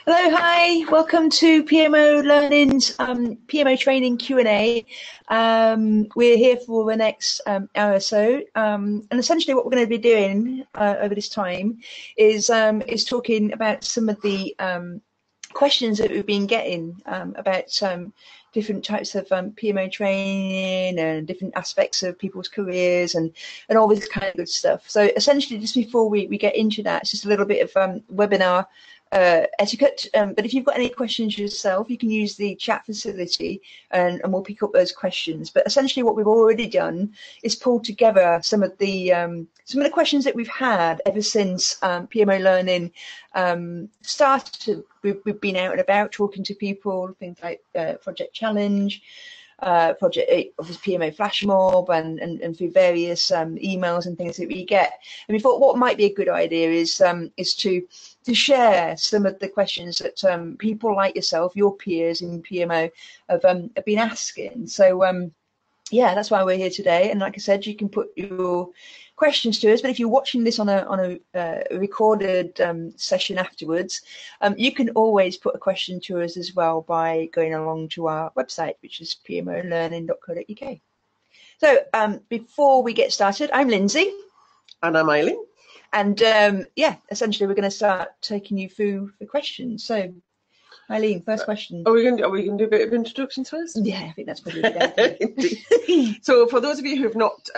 Hello, hi, welcome to PMO Learning's PMO Training Q&A. We're here for the next hour or so, and essentially what we're going to be doing over this time is talking about some of the questions that we've been getting about different types of PMO training and different aspects of people's careers and all this kind of good stuff. So essentially, just before we get into that, it's just a little bit of webinar etiquette, but if you've got any questions yourself, you can use the chat facility and we'll pick up those questions. But essentially what we've already done is pulled together some of the questions that we've had ever since PMO Learning started. We've been out and about talking to people, things like Project Challenge, Project obviously PMO Flash Mob, and through various emails and things that we get. And we thought what might be a good idea is to share some of the questions that people like yourself, your peers in PMO, have been asking. So yeah, that's why we're here today. And like I said, you can put your questions to us, but if you're watching this on a recorded session afterwards, you can always put a question to us as well by going along to our website, which is pmolearning.co.uk. So before we get started, I'm Lindsay. And I'm Eileen. And yeah, essentially we're going to start taking you through the questions. So Eileen, first question. Are we going to do a bit of introductions first? Yeah, I think that's probably a good idea. So for those of you who have not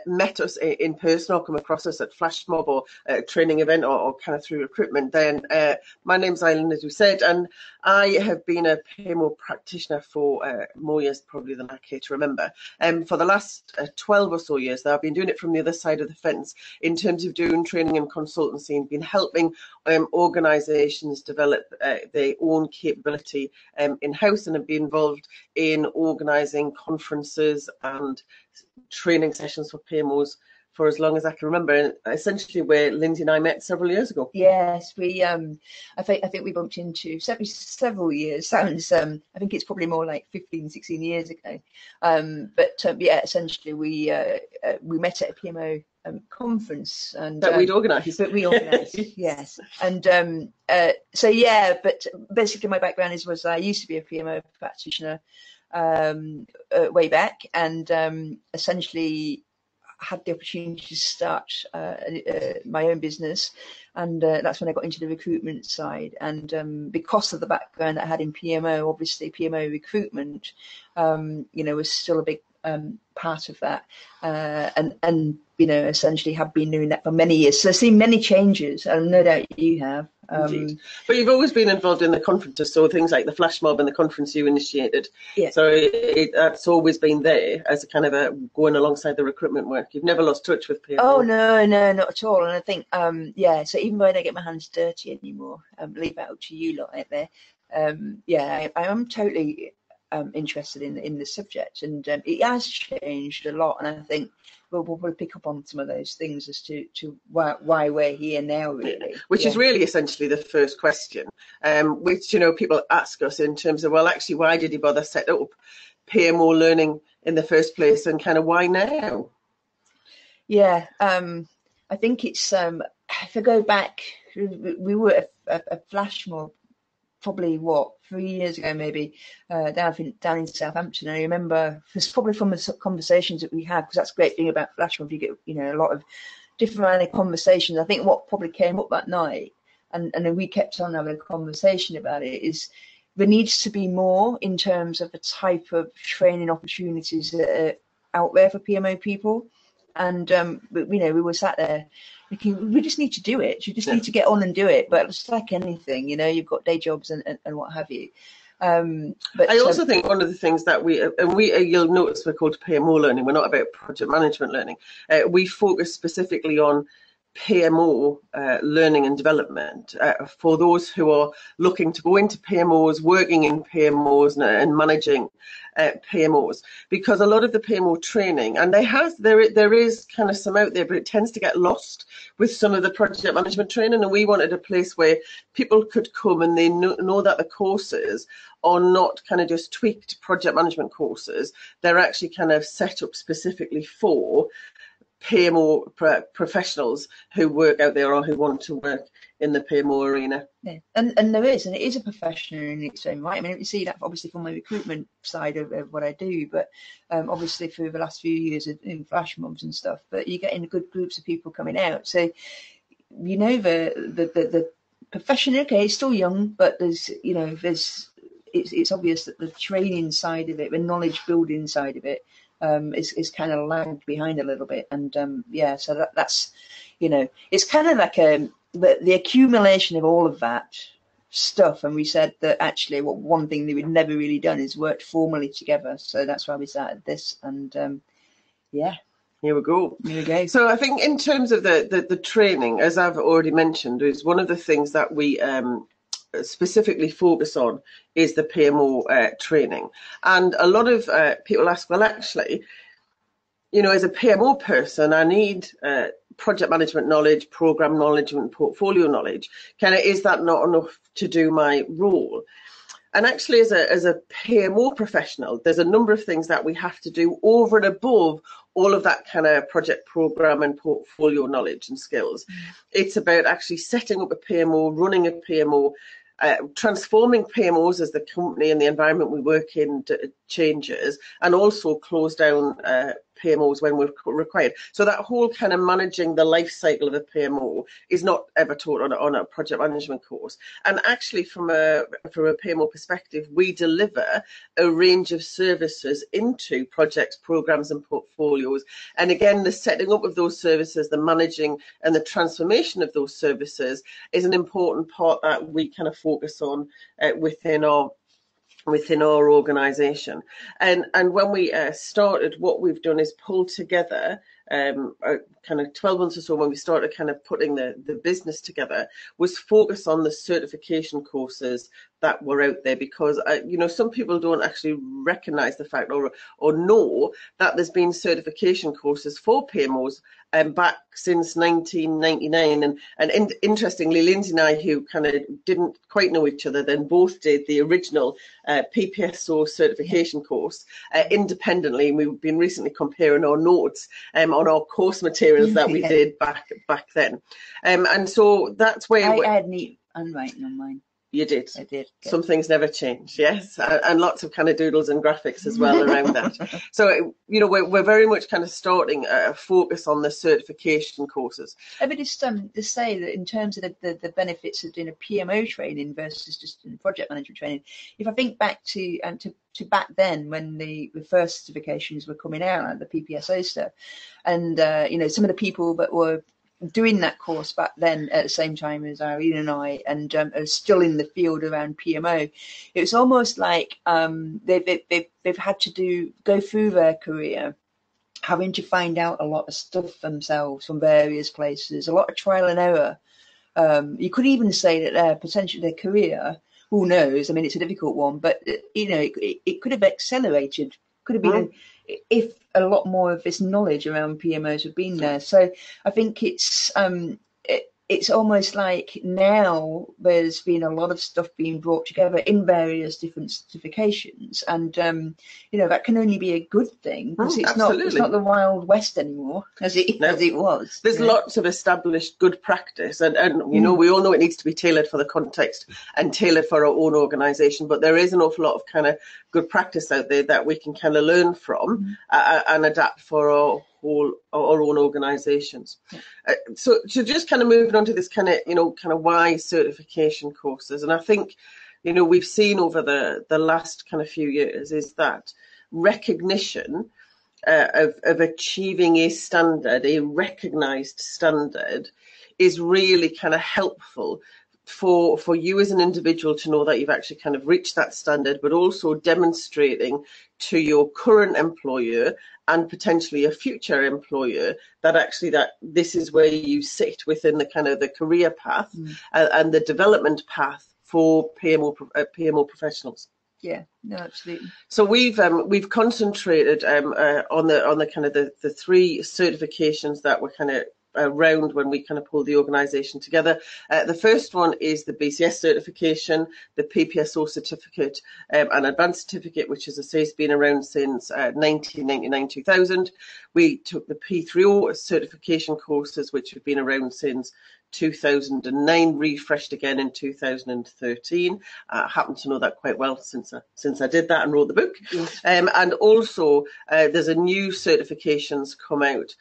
met us in person or come across us at Flash Mob or a training event or kind of through recruitment, then my name's Eileen, as we said, and I have been a PMO practitioner for more years probably than I care to remember. For the last 12 or so years, I've been doing it from the other side of the fence in terms of doing training and consultancy and been helping organisations develop their own capability in-house, and have been involved in organising conferences and training sessions for PMOs for as long as I can remember, and essentially where Lindsay and I met several years ago. Yes, we I think we bumped into several years. Sounds I think it's probably more like 15, 16 years ago. But yeah, essentially we met at a PMO conference and that we'd organised. But we organised, yes. And so yeah, but basically my background was I used to be a PMO practitioner way back, and essentially had the opportunity to start my own business, and that's when I got into the recruitment side. And because of the background I had in PMO, obviously PMO recruitment, was still a big part of that, and essentially have been doing that for many years. So I've seen many changes, and no doubt you have. But you've always been involved in the conferences, so things like the Flash Mob and the conference you initiated. Yeah. So that's always been there as a kind of a going alongside the recruitment work. You've never lost touch with PMO. Oh no, not at all. And I think yeah. So even though I don't get my hands dirty anymore, leave that up to you lot out there. Yeah, I am totally interested in the subject, and it has changed a lot. And I think we'll probably pick up on some of those things as to why we're here now, really. Which is really essentially the first question, which people ask us in terms of, well, actually, why did you bother set up PMO Learning in the first place, and kind of why now? Yeah, I think it's if I go back, we were a Flash Mob probably 3 years ago, maybe down in Southampton. And I remember it's probably from the conversations that we had, because that's the great thing about Flash Mob, you get a lot of different kind of conversations. I think what probably came up that night, and then we kept on having a conversation about it, is there needs to be more in terms of the type of training opportunities that are out there for PMO people. And we were sat there thinking, we just need to do it. You just need to get on and do it. But it's like anything, you've got day jobs and what have you. But I also think one of the things that you'll notice we're called PMO Learning. We're not about project management learning. We focus specifically on PMO learning and development for those who are looking to go into PMOs, working in PMOs and managing PMOs, because a lot of the PMO training, and there is kind of some out there, but it tends to get lost with some of the project management training, and we wanted a place where people could come and they know that the courses are not kind of just tweaked project management courses. They're actually kind of set up specifically for PMO professionals who work out there or who want to work in the PMO arena. Yeah, and there is, and it is a profession in its own right. I mean, you see that obviously from my recruitment side of what I do, but obviously for the last few years in flash mobs and stuff. But you get in good groups of people coming out, so you know the profession. Okay, it's still young, but it's obvious that the training side of it, the knowledge building side of it, is kind of lagged behind a little bit, and so that's it's kind of like the accumulation of all of that stuff. And we said that actually one thing that we'd never really done is worked formally together, so that's why we started this. And here we go. So I think in terms of the training, as I've already mentioned, is one of the things that we specifically focus on is the PMO training. And a lot of people ask, well, actually, as a PMO person, I need project management knowledge, program knowledge, and portfolio knowledge. Is that not enough to do my role? And actually, as a PMO professional, there's a number of things that we have to do over and above all of that kind of project, program, and portfolio knowledge and skills. It's about actually setting up a PMO, running a PMO, transforming PMOs as the company and the environment we work in changes, and also close down PMOs when we're required. So that whole kind of managing the life cycle of a PMO is not ever taught on a project management course. And actually, from a PMO perspective, we deliver a range of services into projects, programs, and portfolios. And again, the setting up of those services, the managing and the transformation of those services is an important part that we kind of focus on within our organisation. And when we started, what we've done is pull together kind of 12 months or so, when we started kind of putting the business together, was focus on the certification courses that were out there, because some people don't actually recognise the fact or know that there's been certification courses for PMOs back since 1999, and interestingly, Lindsay and I, who kind of didn't quite know each other then, both did the original PPSO certification course independently, and we've been recently comparing our notes on our course materials that we did back then, and so that's where I had neat handwriting on mine. You did. I did. Some things never change, yes, and lots of kind of doodles and graphics as well around that. So, we're very much kind of starting a focus on the certification courses. I mean, just to say that in terms of the benefits of doing a PMO training versus just doing project management training, if I think back to back then when the first certifications were coming out, like the PPSO stuff, and some of the people that were doing that course back then at the same time as Eileen and I, and are still in the field around PMO, it was almost like they've had to go through their career having to find out a lot of stuff themselves from various places, a lot of trial and error. You could even say that potentially their career, who knows? I mean, it's a difficult one, but it could have accelerated. Could have been if a lot more of this knowledge around PMOs had been there. So I think it's almost like now there's been a lot of stuff being brought together in various different certifications, and that can only be a good thing, because it's not the Wild West anymore as it was. There's lots of established good practice, and we all know it needs to be tailored for the context and tailored for our own organisation, but there is an awful lot of kind of good practice out there that we can kind of learn from and adapt for our own organisations. So just kind of moving on to this kind of why certification courses, and I think we've seen over the last kind of few years is that recognition of achieving a standard, a recognised standard, is really kind of helpful for you as an individual to know that you've actually kind of reached that standard, but also demonstrating to your current employer and potentially a future employer that actually that this is where you sit within the kind of the career path and the development path for PMO professionals. Yeah, no, absolutely. So we've concentrated on the kind of the three certifications that we're kind of round when we kind of pulled the organisation together. The first one is the BCS certification, the PPSO certificate and advanced certificate, which, as I say, has been around since 1999-2000. We took the P3O certification courses, which have been around since 2009, refreshed again in 2013. I happen to know that quite well since I did that and wrote the book. Yes. And also there's a new certifications come out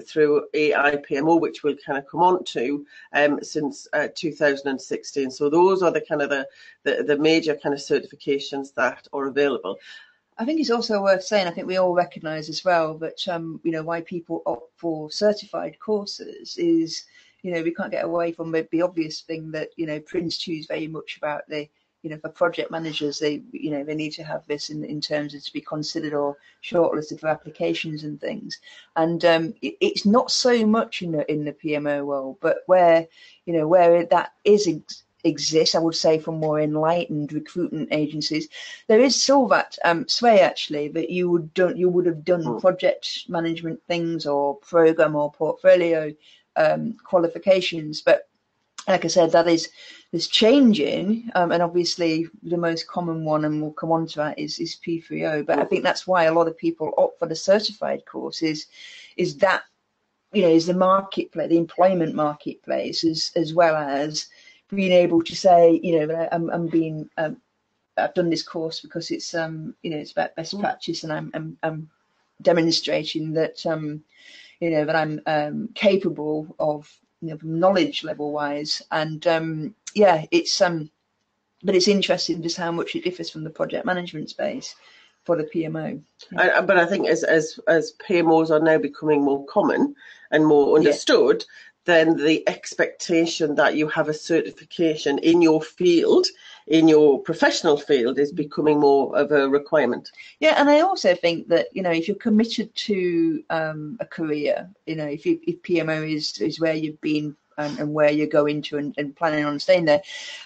through AIPMO, which we'll kind of come on to since 2016. So those are the kind of the major kind of certifications that are available. I think it's also worth saying, I think we all recognise as well that, why people opt for certified courses is, we can't get away from the obvious thing that, Prince choose very much about the, for project managers, they need to have this in terms of to be considered or shortlisted for applications and things. And it's not so much in the PMO world, but where that exists, I would say, for more enlightened recruitment agencies, there is still that sway actually that you would have done project management things or program or portfolio qualifications, but like I said, that is changing, and obviously the most common one, and we'll come on to that, is P3O. But I think that's why a lot of people opt for the certified course is that is the marketplace, the employment marketplace, as well as being able to say, I've done this course because it's it's about best practice, and I'm demonstrating that that I'm capable of knowledge level wise, and but it's interesting just how much it differs from the project management space for the PMO. Yeah. But I think as PMOs are now becoming more common and more understood, then the expectation that you have a certification in your field, in your professional field, is becoming more of a requirement. Yeah, and I also think that, if you're committed to a career, if PMO is where you've been and where you're going to and planning on staying there,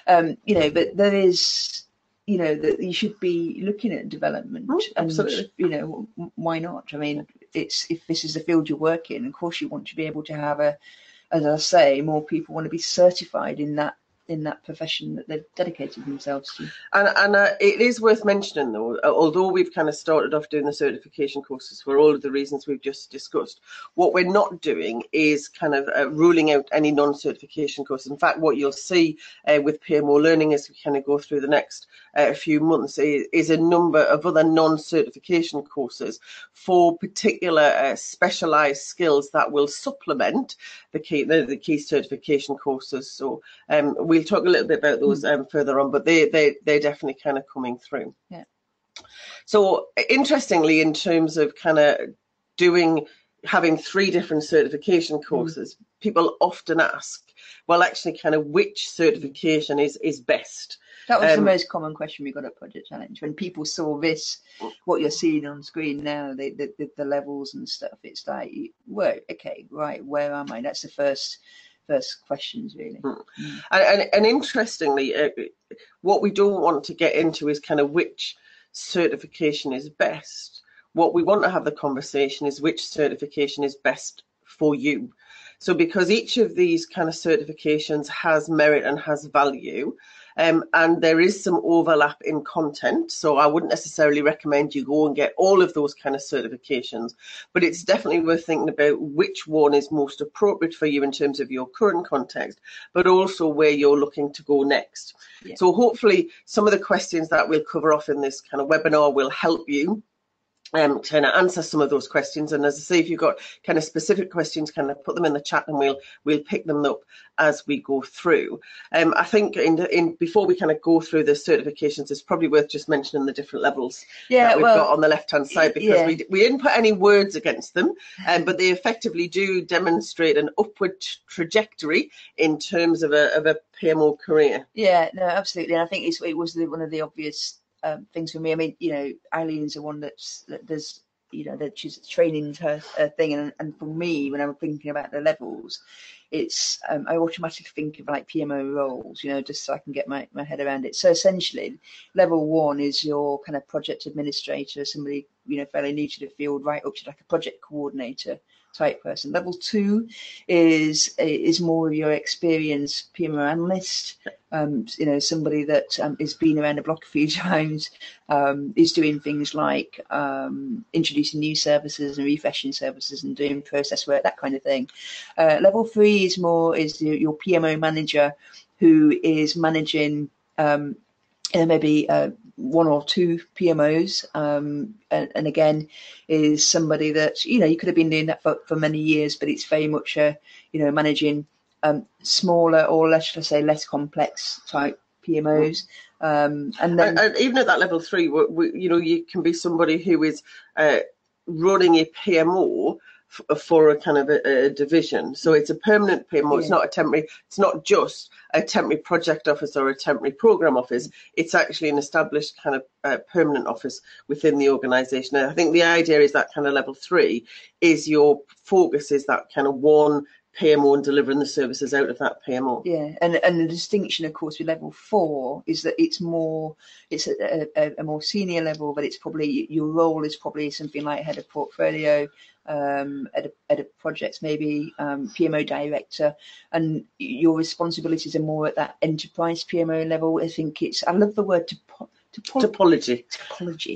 but there is, that you should be looking at development. Absolutely. And, why not? I mean, if this is the field you work in, of course you want to be able to have as I say, more people want to be certified in that profession that they've dedicated themselves to. And it is worth mentioning, though, although we've kind of started off doing the certification courses for all of the reasons we've just discussed, what we're not doing is kind of ruling out any non-certification courses. In fact, what you'll see with PMO Learning as we kind of go through the next few months is a number of other non-certification courses for particular specialised skills that will supplement the key certification courses. So we'll talk a little bit about those further on, but they're definitely kind of coming through. Yeah. So interestingly, in terms of kind of having 3 different certification courses, people often ask, well, actually, kind of which certification is best? That was the most common question we got at Project Challenge. When people saw this, what you're seeing on screen now, the levels and stuff, it's like, well, okay, right, where am I? That's the first questions, really. And interestingly, what we don't want to get into is kind of which certification is best. What we want to have the conversation is which certification is best for you. So because each of these kind of certifications has merit and has value, and there is some overlap in content, so I wouldn't necessarily recommend you go and get all of those kind of certifications, but it's definitely worth thinking about which one is most appropriate for you in terms of your current context, but also where you're looking to go next. Yeah. So hopefully some of the questions that we'll cover off in this kind of webinar will help you kind of answer some of those questions. And as I say, if you've got kind of specific questions, kind of put them in the chat and we'll pick them up as we go through. I think before we kind of go through the certifications, it's probably worth just mentioning the different levels that we've got on the left-hand side, because we didn't put any words against them, but they effectively do demonstrate an upward trajectory in terms of a PMO career. Yeah, no, absolutely. And I think it was one of the obvious things for me. I mean, Eileen's the one that she's training her thing, and for me, when I'm thinking about the levels, it's I automatically think of like PMO roles, just so I can get my head around it. So essentially, level 1 is your kind of project administrator, somebody fairly new to the field, right up to like a project coordinator type person. Level 2 is more of your experienced PMO analyst. Somebody that has been around the block a few times, is doing things like introducing new services and refreshing services and doing process work, that kind of thing. Level 3 is your PMO manager, who is managing maybe one or two PMOs, and again is somebody that you could have been doing that for many years, but it's very much managing smaller, or let's say less complex type PMOs. And even at that level 3, you can be somebody who is running a PMO for a kind of a division. So it's a permanent PMO. It's not a temporary. It's not just a temporary project office or a temporary program office. It's actually an established kind of permanent office within the organisation. And I think the idea is that kind of level 3 is your focus is that kind of one PMO and delivering the services out of that PMO. Yeah, and the distinction, of course, with level 4 is that it's a more senior level, but it's probably your role is probably something like head of portfolio, head of projects, maybe PMO director, and your responsibilities are more at that enterprise PMO level. I love the word Topology.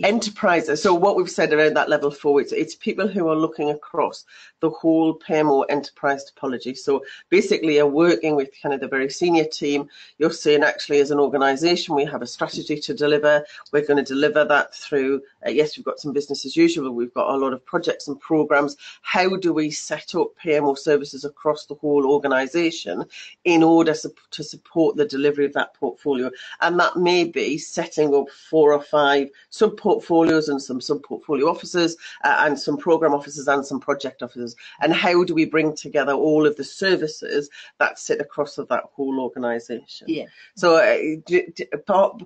Enterprises. So what we've said around that level 4, it's people who are looking across the whole PMO enterprise topology. So basically you're working with kind of the very senior team. You're saying, actually, as an organisation, we have a strategy to deliver. We're going to deliver that through, yes, we've got some business as usual. We've got a lot of projects and programmes. How do we set up PMO services across the whole organisation in order to support the delivery of that portfolio? And that may be setting up 4 or 5 sub-portfolios and some sub-portfolio officers and some program officers and some project officers. And how do we bring together all of the services that sit across of that whole organisation? Yeah. So part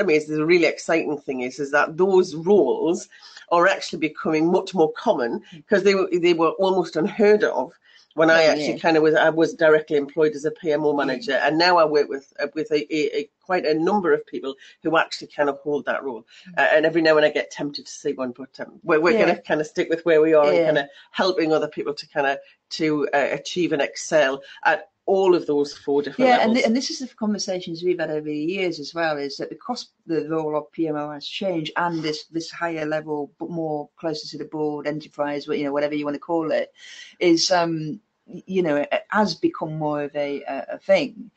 of me is the really exciting thing is that those roles are actually becoming much more common, because they were almost unheard of when I actually I was directly employed as a PMO manager, and now I work with a quite a number of people who actually kind of hold that role. And every now and then I get tempted to say one, but we're going to kind of stick with where we are and kind of helping other people to kind of achieve and excel at all of those 4 different levels. And this is the conversations we've had over the years as well, is that because the role of PMO has changed, and this higher level, but more closer to the board, enterprise, whatever you want to call it, is it has become more of a thing.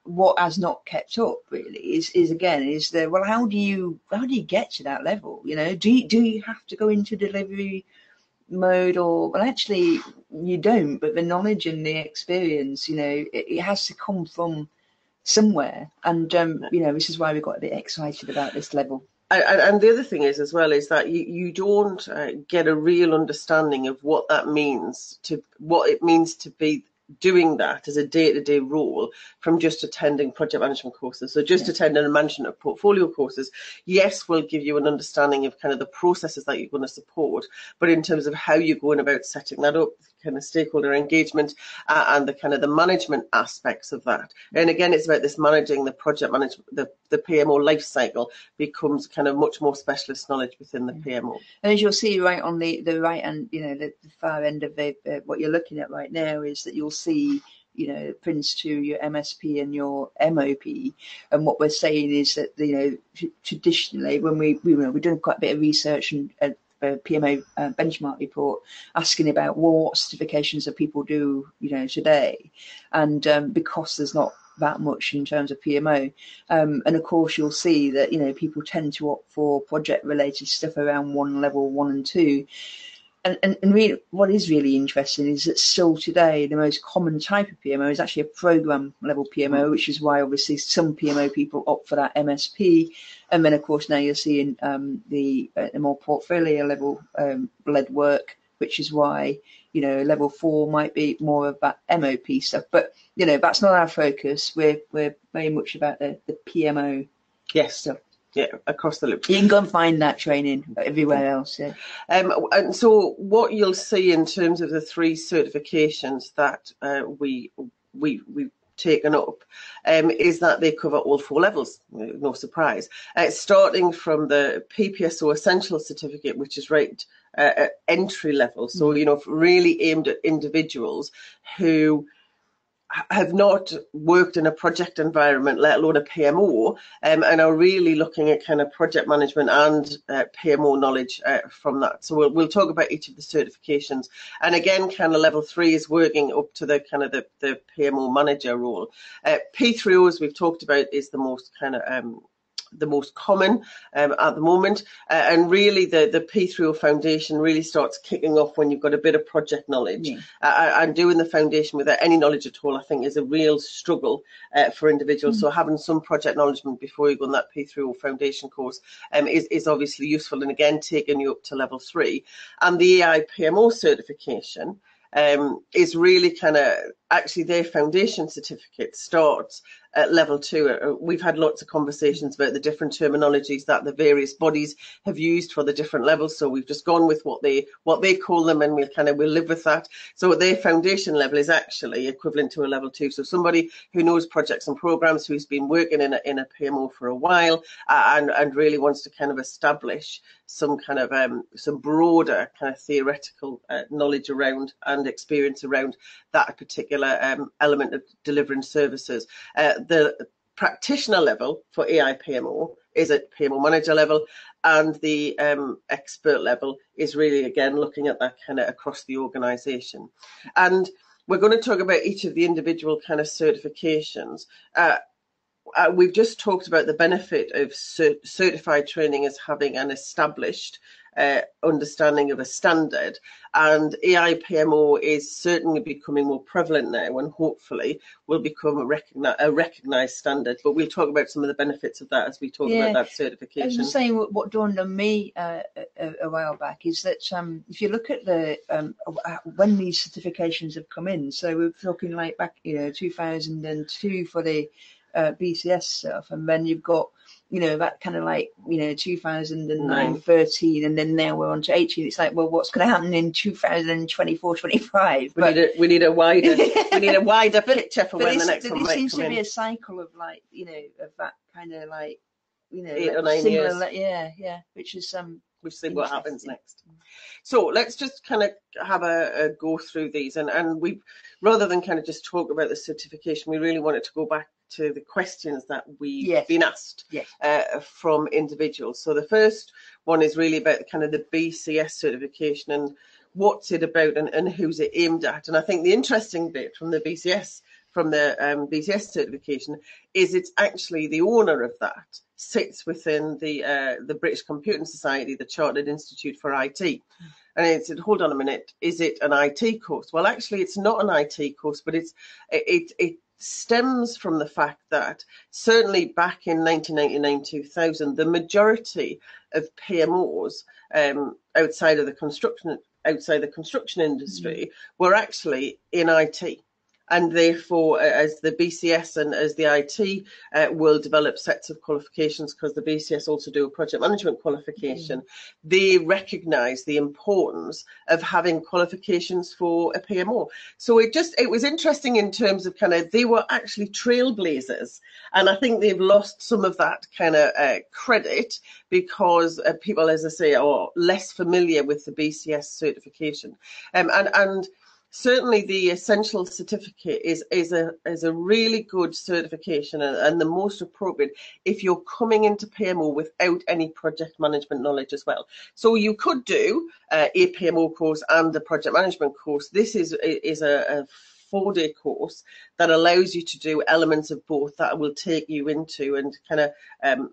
What has not kept up really is how do you get to that level? Do you have to go into delivery mode, or well, actually you don't, but the knowledge and the experience, it has to come from somewhere, and this is why we got a bit excited about this level. And the other thing is as well is that you don't get a real understanding of what it means to be doing that as a day-to-day role from just attending project management courses. So just attending a management of portfolio courses, yes, will give you an understanding of kind of the processes that you're going to support, but in terms of how you're going about setting that up, kind of stakeholder engagement and the kind of the management aspects of that. And again, it's about this managing the project management, the PMO life cycle becomes kind of much more specialist knowledge within the PMO. And as you'll see right on the right and the far end of what you're looking at right now is that you'll see prints to your MSP and your MOP, and what we're saying is that traditionally when we've done quite a bit of research and PMO benchmark report asking about what certifications that people do today, and because there's not that much in terms of PMO, and of course you'll see that people tend to opt for project related stuff around level 1 and 2. And really, what is really interesting is that still today, the most common type of PMO is actually a program level PMO, which is why obviously some PMO people opt for that MSP. And then, of course, now you're seeing the more portfolio level led work, which is why, level 4 might be more of that MOP stuff. But, that's not our focus. We're very much about the PMO stuff. Yeah, across the loop. You can go and find that training everywhere else. Yeah. And so what you'll see in terms of the 3 certifications that we taken up, is that they cover all 4 levels, no surprise, starting from the PPSO Essential Certificate, which is right at entry level, so really aimed at individuals who have not worked in a project environment, let alone a PMO, and are really looking at kind of project management and PMO knowledge from that. So we'll talk about each of the certifications. And again, kind of level 3 is working up to the kind of the PMO manager role. P3O, as we've talked about, is the most kind of the most common at the moment, and really the P3O foundation really starts kicking off when you've got a bit of project knowledge. And doing the foundation without any knowledge at all, I think, is a real struggle for individuals. So having some project knowledge before you go on that P3O foundation course is obviously useful, and again taking you up to level 3. And the EIPMO certification is really kind of, actually their foundation certificate starts at level 2. We've had lots of conversations about the different terminologies that the various bodies have used for the different levels, so we've just gone with what they call them, and we'll live with that. So their foundation level is actually equivalent to a level 2. So somebody who knows projects and programs, who's been working in a PMO for a while, and really wants to kind of establish some kind of some broader kind of theoretical knowledge around and experience around that particular element of delivering services. The practitioner level for EIPMO is at PMO manager level, and the expert level is really, again, looking at that kind of across the organisation. And we're going to talk about each of the individual kind of certifications. We've just talked about the benefit of certified training as having an established understanding of a standard, and EIPMO is certainly becoming more prevalent now, and hopefully will become a recognised standard. But we'll talk about some of the benefits of that as we talk about that certification. I was just saying, what dawned on me a while back is that if you look at the when these certifications have come in, so we're talking like back 2002 for the BCS stuff, and then you've got that kind of like 2009, 13, and then now we're on to 18. It's like, well, what's going to happen in 2024, 25? We need a wider picture for when the next one might come in. It seems to be a cycle of like of that kind of like 8 or 9 years. Which is We'll see what happens next. So let's just kind of have a go through these, and we, rather than kind of just talk about the certification, we really wanted to go back to the questions that we've been asked from individuals. So the first one is really about kind of the BCS certification and what's it about and who's it aimed at. And I think the interesting bit from the BCS certification is it's actually the owner of that sits within the British Computing Society, the Chartered Institute for IT. And it said, hold on a minute, is it an IT course? Well, actually, it's not an IT course, but it stems from the fact that certainly back in 1999-2000, the majority of PMOs outside the construction industry were actually in IT. And therefore, as the BCS and as the IT will develop sets of qualifications, because the BCS also do a project management qualification, they recognise the importance of having qualifications for a PMO. So it was interesting in terms of kind of, they were actually trailblazers. And I think they've lost some of that kind of credit because people, as I say, are less familiar with the BCS certification. And certainly the Essential Certificate is a really good certification and the most appropriate if you're coming into PMO without any project management knowledge as well. So you could do a PMO course and a project management course. This is a 4-day course that allows you to do elements of both that will take you into and kind of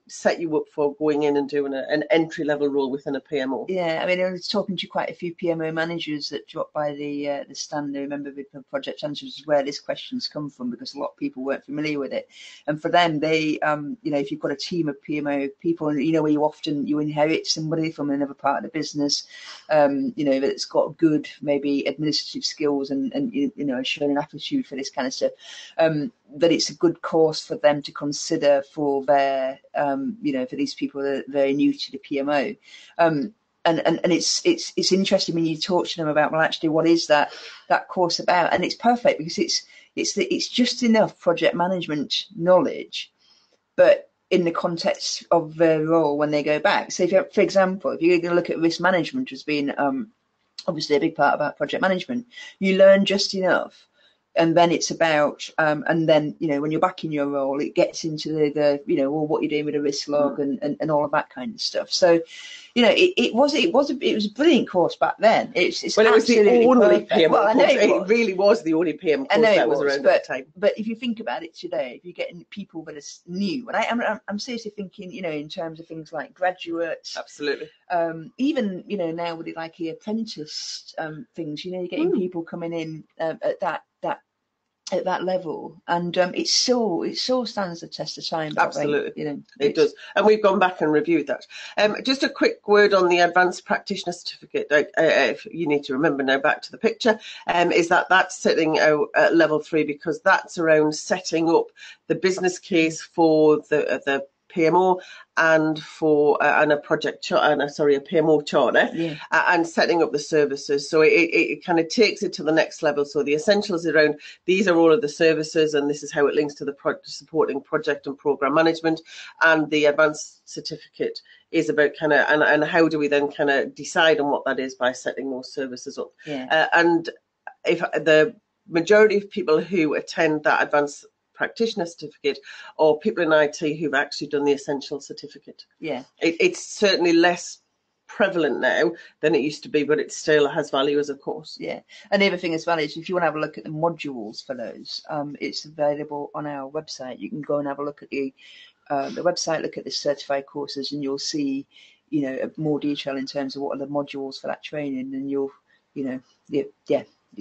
set you up for going in and doing an entry-level role within a PMO. Yeah, I mean, I was talking to quite a few PMO managers that dropped by the stand. I remember with the project managers is where this question's come from, because a lot of people weren't familiar with it. And for them, they, if you've got a team of PMO people, and where you inherit somebody from another part of the business, that's got good maybe administrative skills and showing an aptitude for this kind of stuff. That it's a good course for them to consider for their, for these people that are very new to the PMO. And it's interesting when you talk to them about, well, actually, what is that course about? And it's perfect because it's just enough project management knowledge, but in the context of their role when they go back. So, for example, if you're going to look at risk management as being obviously a big part about project management, you learn just enough. And then it's about, and then, when you're back in your role, it gets into the well, what you're doing with a risk log and all of that kind of stuff. So, it was a brilliant course back then. It was the only perfect. PMO well, I know course. it really was the only PMO course that was around at the time. But if you think about it today, if you're getting people that are new, and I'm seriously thinking, in terms of things like graduates. Absolutely. Even, now with like the apprentice things, you're getting people coming in at that level, and it still stands the test of time. Absolutely, it does, and we've gone back and reviewed that. Just a quick word on the Advanced Practitioner Certificate. If you need to remember now, back to the picture, is that's sitting at level 3, because that's around setting up the business case for the PMO and for a PMO charter, and setting up the services. So it kind of takes it to the next level. So the essentials around these are all of the services, and this is how it links to the supporting project and program management. And the advanced certificate is about and how do we then kind of decide on what that is by setting those services up. And if the majority of people who attend that advanced practitioner certificate or people in IT who've actually done the essential certificate. It's certainly less prevalent now than it used to be, but it still has value as a course. And the other thing as well is, if you want to have a look at the modules for those, it's available on our website. You can go and have a look at the website, look at the certified courses, and you'll see more detail in terms of what are the modules for that training, and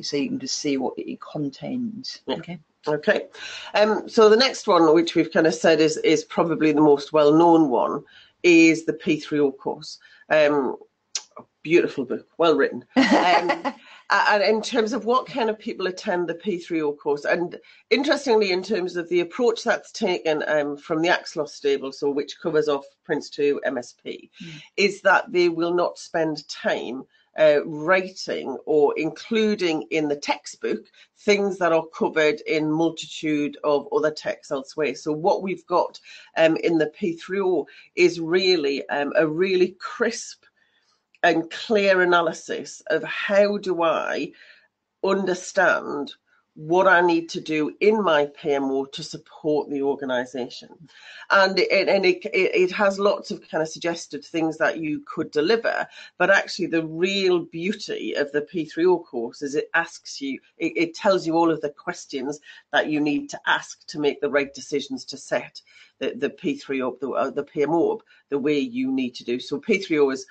so you can just see what it contains. Okay. So the next one, which we've kind of said is probably the most well-known one, is the P3O course. Beautiful book, well written. And in terms of what kind of people attend the P3O course, and interestingly, in terms of the approach that's taken from the Axelos stable, so which covers off Prince 2 MSP, is that they will not spend time writing or including in the textbook things that are covered in multitude of other texts elsewhere. So what we've got in the P3O is really a really crisp and clear analysis of how do I understand what I need to do in my PMO to support the organisation. And it has lots of kind of suggested things that you could deliver, but actually the real beauty of the P3O course is it asks you, it tells you all of the questions that you need to ask to make the right decisions to set the P3O, the PMO up the way you need to do. So P3O is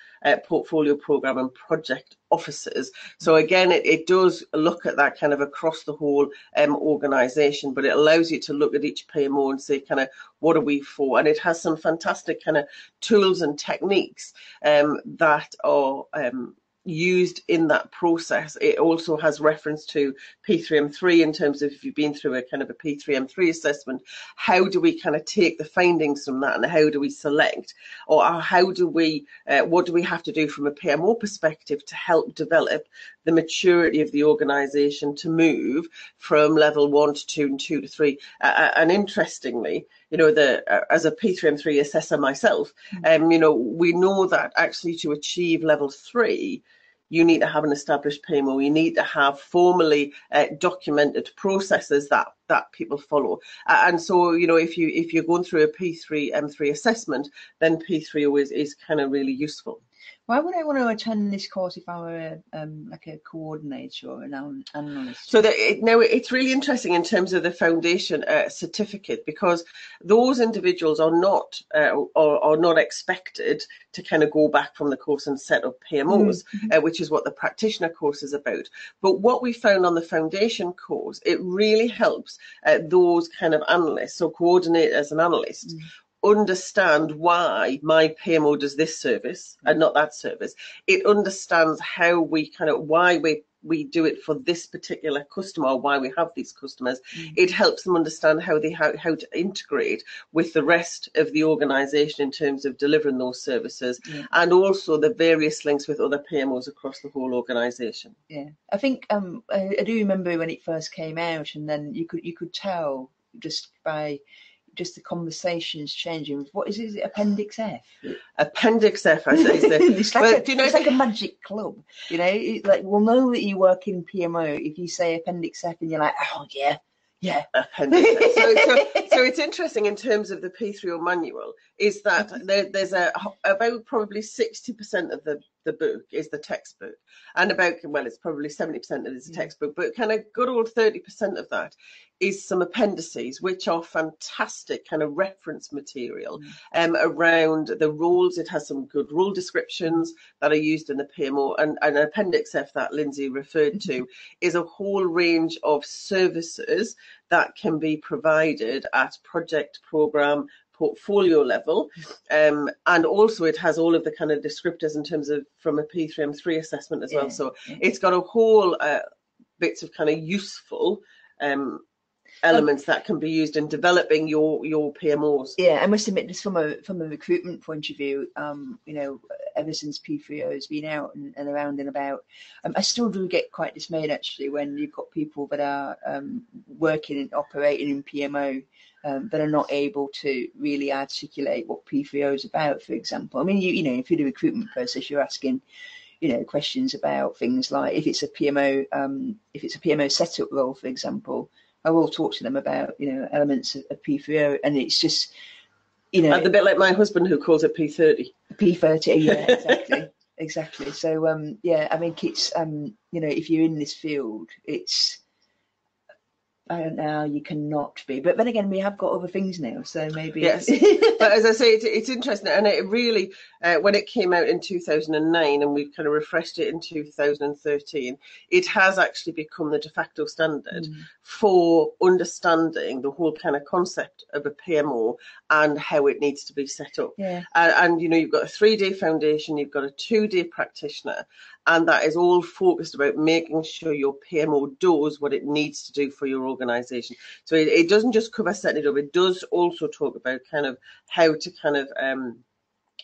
Portfolio Programme and Project Officers. So again, it does look at that kind of across the whole organisation, but it allows you to look at each PMO and say kind of what are we for? And it has some fantastic kind of tools and techniques that are used in that process. It also has reference to P3M3 in terms of if you've been through a kind of a P3M3 assessment, how do we kind of take the findings from that and how do we select, or how do we, what do we have to do from a PMO perspective to help develop the maturity of the organisation to move from level 1 to 2 and 2 to 3. And interestingly, as a P3M3 assessor myself, we know that actually to achieve level 3, you need to have an established PMO. You need to have formally documented processes that people follow. And so, if you're going through a P3M3 assessment, then P3O is kind of really useful. Why would I want to attend this course if I were like a coordinator or an analyst? So it's really interesting in terms of the foundation certificate, because those individuals are not expected to kind of go back from the course and set up PMOs, which is what the practitioner course is about. But what we found on the foundation course, it really helps those kind of analysts, so coordinators and analysts, understand why my PMO does this service and not that service. It understands how we why we're we do it for this particular customer, why we have these customers. It helps them understand how to integrate with the rest of the organisation in terms of delivering those services, and also the various links with other PMOs across the whole organisation. Yeah, I think I do remember when it first came out, and then you could tell just by the conversations changing. What is it? Appendix F. Appendix F, I say. It's like a magic club, you know. Like, we'll know that you work in PMO if you say Appendix F, and you're like, oh yeah. Appendix F. So it's interesting in terms of the P3O manual is that there's about probably 60% of the book is the textbook, and it's probably 70% of it is the textbook, but kind of good old 30% of that is some appendices, which are fantastic kind of reference material around the roles. It has some good role descriptions that are used in the PMO, and Appendix F that Lindsay referred to is a whole range of services that can be provided at project, program, portfolio level, and also it has all of the kind of descriptors in terms of from a P3M3 assessment as well. So it's got a whole bits of kind of useful elements that can be used in developing your PMOs. Yeah, I must admit, just from a recruitment point of view, you know, ever since P3O has been out and around and about, I still do get quite dismayed actually when you've got people that are working and operating in PMO that are not able to really articulate what P3O is about, for example. I mean, you know, if you're the recruitment process, you're asking, you know, questions about things like if it's a PMO setup role, for example. I will talk to them about, you know, elements of P3O, and it's just, you know, and a bit like my husband who calls it P30. P30, yeah, exactly. So, yeah, I think it's, you know, if you're in this field, it's, I don't know how you cannot be, but then again, we have got other things now, so maybe. Yes, but as I say, it's interesting, and it really, when it came out in 2009, and we've kind of refreshed it in 2013, it has actually become the de facto standard for understanding the whole kind of concept of a PMO and how it needs to be set up. Yeah. And you know, you've got a 3-day foundation, you've got a 2-day practitioner, and that is all focused about making sure your PMO does what it needs to do for your organisation. So it doesn't just cover setting it up, it does also talk about kind of how to kind of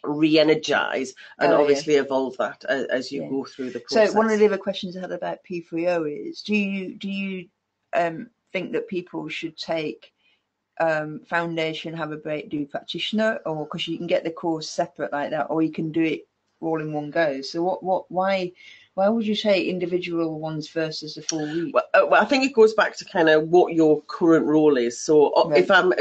re-energise and obviously evolve that as you go through the process. So one of the other questions I had about P3O is, do you think that people should take foundation, have a break, do practitioner, or because you can get the course separate like that, or you can do it all in one go? So why would you say individual ones versus the full week? Well, I think it goes back to kind of what your current role is. So if I'm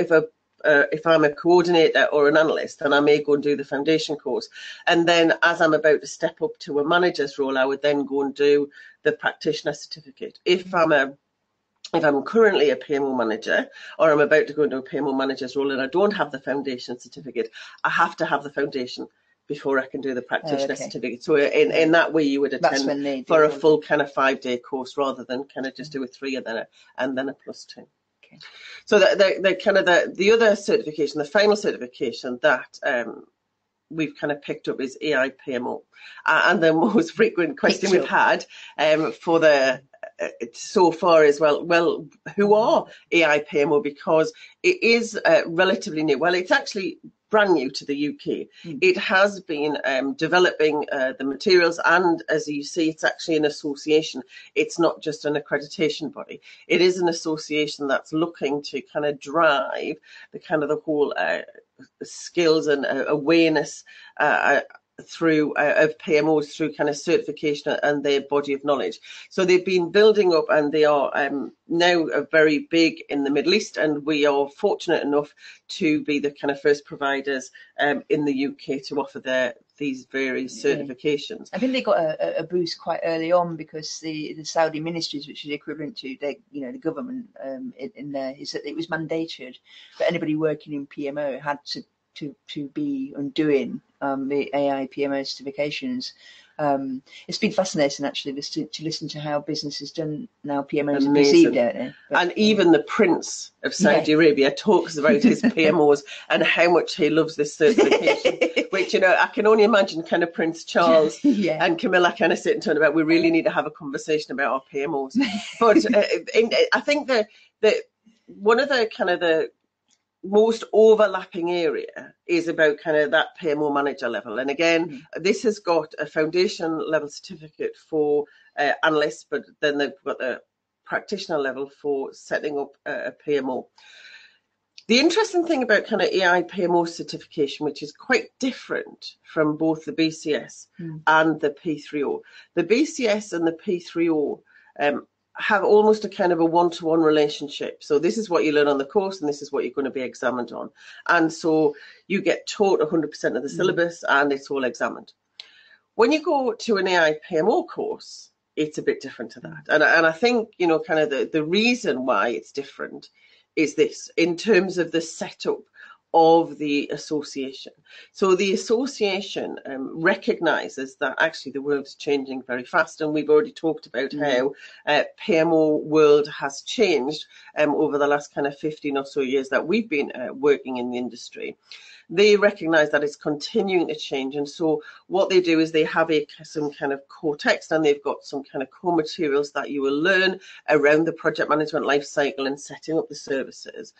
a coordinator or an analyst, then I may go and do the foundation course, and then as I'm about to step up to a manager's role, I would then go and do the practitioner certificate. If I'm currently a PMO manager, or I'm about to go into a PMO manager's role and I don't have the foundation certificate, I have to have the foundation before I can do the practitioner certificate. So in that way, you would attend for a full kind of 5-day course rather than kind of just do a 3 and then a +2. Okay. So the kind of the other certification, the final certification that we've kind of picked up is EIPMO, and the most frequent question we've had for the so far is well, who are EIPMO, because it is relatively new. Well, it's actually brand new to the UK. It has been developing the materials, and as you see, it's actually an association. It's not just an accreditation body. It is an association that's looking to kind of drive the kind of the whole skills and awareness through of PMOs through kind of certification and their body of knowledge. So they've been building up, and they are now very big in the Middle East, and we are fortunate enough to be the kind of first providers in the UK to offer these various certifications. I think they got a boost quite early on because the Saudi ministries, which is equivalent to the government in there, is that it was mandated that anybody working in PMO had to to be and doing the AIPMO certifications. It's been fascinating actually to listen to how business is done now. PMOs are perceived out there. And even the Prince of Saudi Arabia talks about his PMOs and how much he loves this certification, which, you know, I can only imagine kind of Prince Charles and Camilla kind of sitting talking about, we really need to have a conversation about our PMOs. But I think that one of the kind of the most overlapping area is about kind of that PMO manager level. And again, this has got a foundation level certificate for analysts, but then they've got the practitioner level for setting up a PMO. The interesting thing about kind of EIPMO certification, which is quite different from both the BCS and the P3O. The BCS and the P3O have almost a kind of a one-to-one relationship. So this is what you learn on the course and this is what you're going to be examined on. And so you get taught 100% of the syllabus and it's all examined. When you go to an AIPMO course, it's a bit different to that. And I think, you know, kind of the reason why it's different is this, in terms of the setup of the association. So the association recognises that actually the world's changing very fast, and we've already talked about how PMO world has changed over the last kind of 15 or so years that we've been working in the industry. They recognise that it's continuing to change, and so what they do is they have some kind of core text, and they've got some kind of core materials that you will learn around the project management life cycle and setting up the services.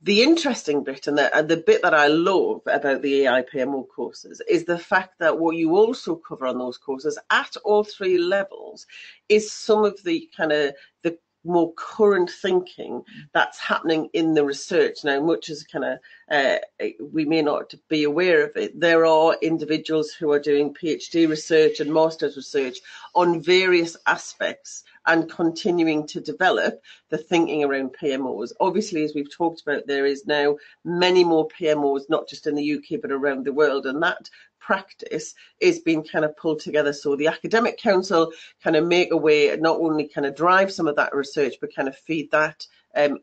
The interesting bit and the bit that I love about the EIPMO courses is the fact that what you also cover on those courses at all three levels is some of the kind of the more current thinking that's happening in the research. Now, much as kind of we may not be aware of it, there are individuals who are doing PhD research and master's research on various aspects and continuing to develop the thinking around PMOs. Obviously, as we've talked about, there is now many more PMOs, not just in the UK, but around the world. And that practice is being kind of pulled together. So the Academic Council kind of make a way, not only kind of drive some of that research, but kind of feed that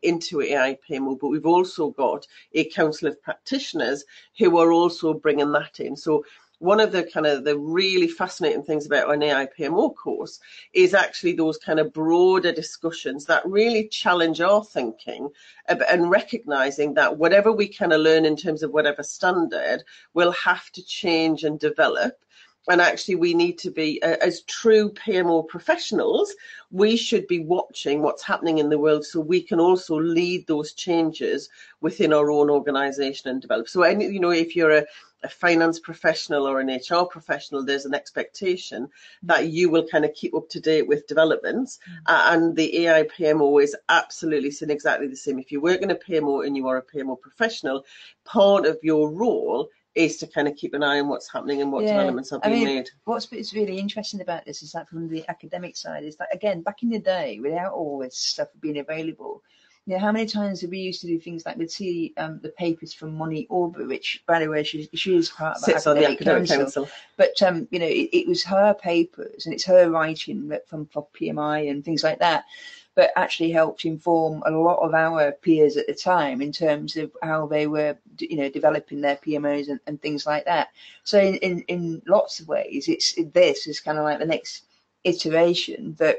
into AIPMO. But we've also got a council of practitioners who are also bringing that in. So one of the kind of the really fascinating things about an AIPMO course is actually those kind of broader discussions that really challenge our thinking and recognizing that whatever we kind of learn in terms of whatever standard will have to change and develop. And actually, we need to be, as true PMO professionals, we should be watching what's happening in the world so we can also lead those changes within our own organisation and develop. So, you know, if you're a finance professional or an HR professional, there's an expectation that you will kind of keep up to date with developments. And the AIPMO is absolutely saying exactly the same. If you work in a PMO and you are a PMO professional, part of your role is to kind of keep an eye on what's happening and what developments are being made. What's really interesting about this is that from the academic side is that, again, back in the day, without all this stuff being available, you know, how many times have we used to do things like we'd see the papers from Monique Aubrey, which, by the way, she is part of Sits on the Academic Council. But, you know, it was her papers and it's her writing from PMI and things like that, but actually helped inform a lot of our peers at the time in terms of how they were, you know, developing their PMOs and things like that. So in lots of ways, this is kind of like the next iteration that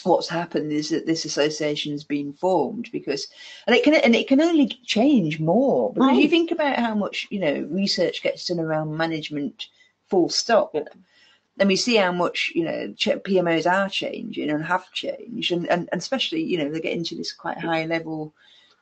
what's happened is that this association's been formed because, and it can only change more because you think about how much, you know, research gets done around management, full stop. Yeah. And we see how much, you know, PMOs are changing and have changed. And especially, you know, they get into this quite high level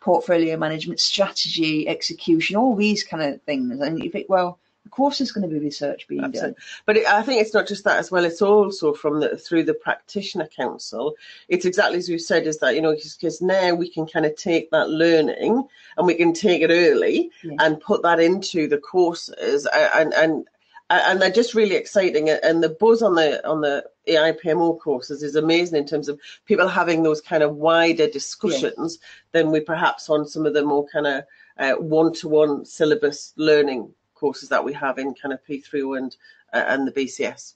portfolio management, strategy, execution, all these kind of things. And you think, well, of course there's going to be research being done. But I think it's not just that as well. It's also through the practitioner council. It's exactly as you said, is that, you know, because now we can kind of take that learning and we can take it early and put that into the courses and they're just really exciting. And the buzz on the AIPMO courses is amazing in terms of people having those kind of wider discussions than we perhaps on some of the more kind of one-to-one syllabus learning courses that we have in kind of P3O and the BCS.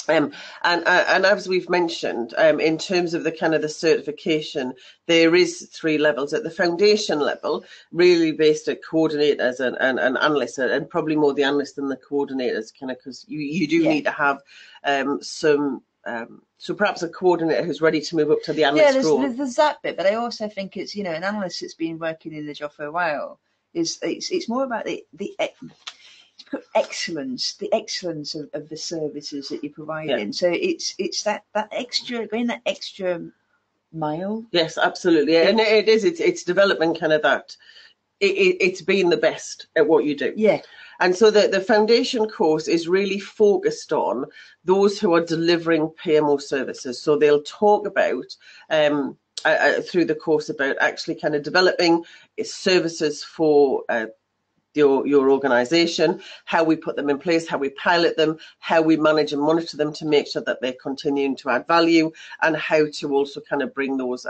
And as we've mentioned, in terms of the kind of the certification, there is 3 levels. At the foundation level, really based at coordinators and analysts, and probably more the analysts than the coordinators, kind of, because you do need to have some. So perhaps a coordinator who's ready to move up to the analyst role. There's that bit, but I also think it's, you know, an analyst that's been working in the job for a while it's more about the excellence of the services that you're providing. Yeah. So it's that extra, going that extra mile. Yes, absolutely, and it is. It's developing kind of that. It's being the best at what you do. Yeah. And so the foundation course is really focused on those who are delivering PMO services. So they'll talk about through the course about actually kind of developing services for your organisation, how we put them in place, how we pilot them, how we manage and monitor them to make sure that they're continuing to add value, and how to also kind of bring those,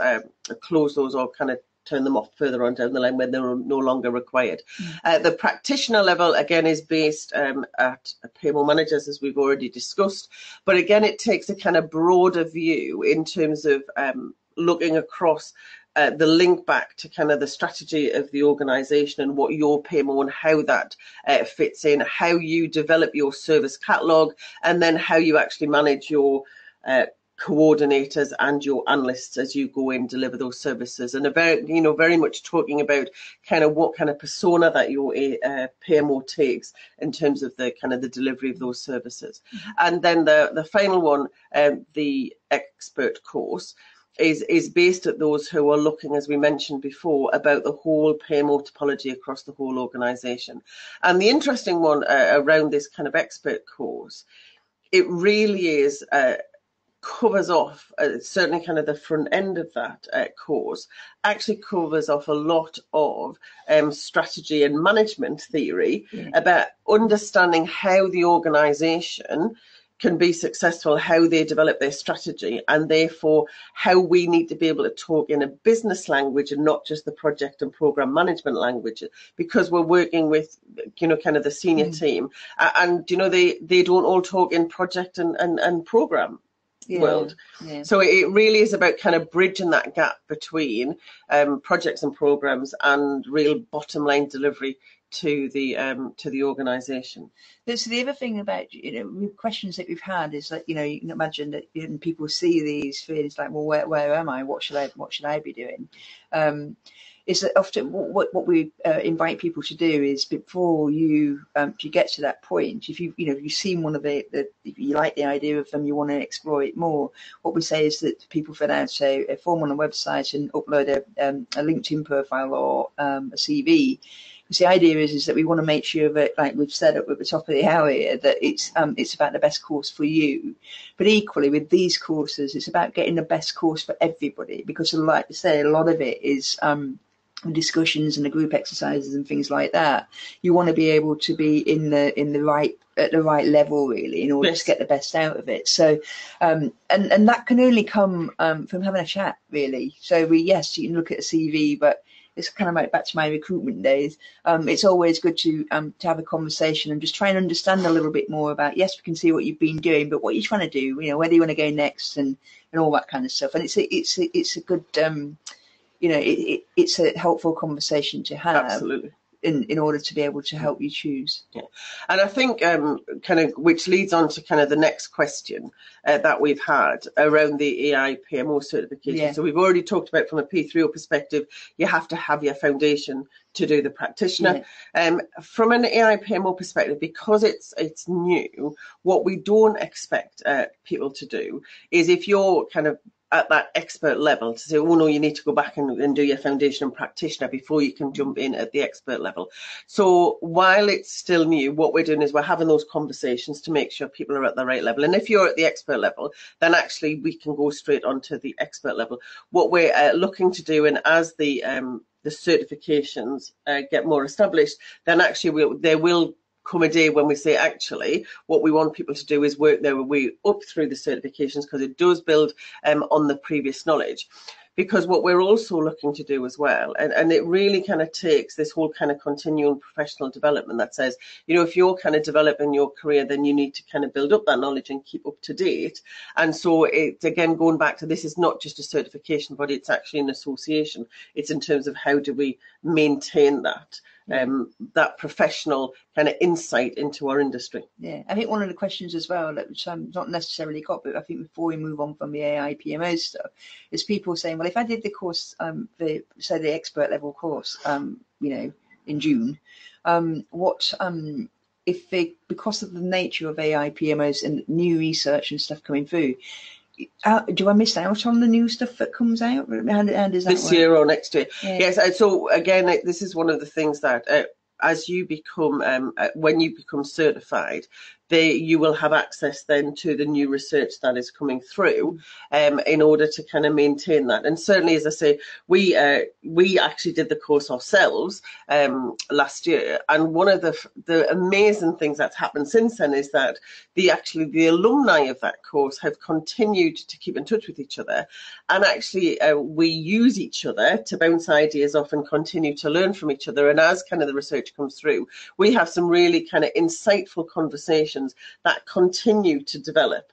close those, or kind of turn them off further on down the line when they're no longer required. The practitioner level, again, is based at PMO managers, as we've already discussed. But again, it takes a kind of broader view in terms of looking across the link back to kind of the strategy of the organisation and what your PMO and how that fits in, how you develop your service catalogue, and then how you actually manage your coordinators and your analysts as you go in and deliver those services, and very much talking about kind of what kind of persona that your PMO takes in terms of the kind of the delivery of those services. And then the final one, the expert course, is based at those who are looking, as we mentioned before, about the whole PMO topology across the whole organisation. And the interesting one around this kind of expert course, it really is covers off, certainly kind of the front end of that course, actually covers off a lot of strategy and management theory about understanding how the organisation can be successful, how they develop their strategy, and therefore how we need to be able to talk in a business language and not just the project and program management language, because we're working with, kind of the senior team, and they don't all talk in project and program world. So it really is about kind of bridging that gap between projects and programs and real bottom line delivery to the organisation. So the other thing about questions that we've had is that you can imagine that people see these feelings like, well, where am I? What should I be doing? Is that often what we invite people to do is, before you get to that point, if you've seen one of if you like the idea of them, you want to explore it more, what we say is that people fill out a form on a website and upload a LinkedIn profile or a CV. Because the idea is that we want to make sure that, like we've said at the top of the hour here, that it's about the best course for you. But equally with these courses, it's about getting the best course for everybody, because, like I say, a lot of it is discussions and the group exercises and things like that. You want to be able to be at the right level, really, in order to get the best out of it. So and that can only come from having a chat, really. So you can look at a CV, but it's kind of like back to my recruitment days. It's always good to have a conversation and just try and understand a little bit more about, yes, we can see what you've been doing, but what you're trying to do, where do you want to go next, and all that kind of stuff. And it's a good it's a helpful conversation to have. Absolutely. In order to be able to help you choose. Yeah. And I think kind of, which leads on to kind of the next question that we've had around the EIPMO certification. Yeah. So we've already talked about, from a P3O perspective, you have to have your foundation to do the practitioner. Yeah. From an EIPMO perspective, because it's new, what we don't expect people to do is, if you're kind of at that expert level, to say, oh no, you need to go back and do your foundation and practitioner before you can jump in at the expert level. So while it's still new, what we're doing is we're having those conversations to make sure people are at the right level. And if you're at the expert level, then actually we can go straight onto the expert level. What we're looking to do, and as the certifications get more established, then actually there will come a day when we say, actually, what we want people to do is work their way up through the certifications, because it does build on the previous knowledge. because what we're also looking to do as well, and it really kind of takes this whole kind of continuing professional development that says, you know, if you're kind of developing your career, then you need to kind of build up that knowledge and keep up to date. And so it's, again, going back to this is not just a certification body, it's actually an association. It's in terms of how do we maintain that. That professional kind of insight into our industry. Yeah, I think one of the questions as well, that which I'm not necessarily got, but I think before we move on from the AIPMO stuff, is people saying, well, if I did the course, the expert level course, you know, in June, if they, because of the nature of AIPMOs and new research and stuff coming through, do I miss out on the new stuff that comes out? How does that this work? year or next year? Yeah. Yes. So again, this is one of the things that as you become, when you become certified, you will have access then to the new research that is coming through, in order to kind of maintain that. And certainly, as I say, we actually did the course ourselves last year, and one of the amazing things that's happened since then is that the alumni of that course have continued to keep in touch with each other, and actually we use each other to bounce ideas off and continue to learn from each other. And as kind of the research comes through, we have some really kind of insightful conversations that continue to develop.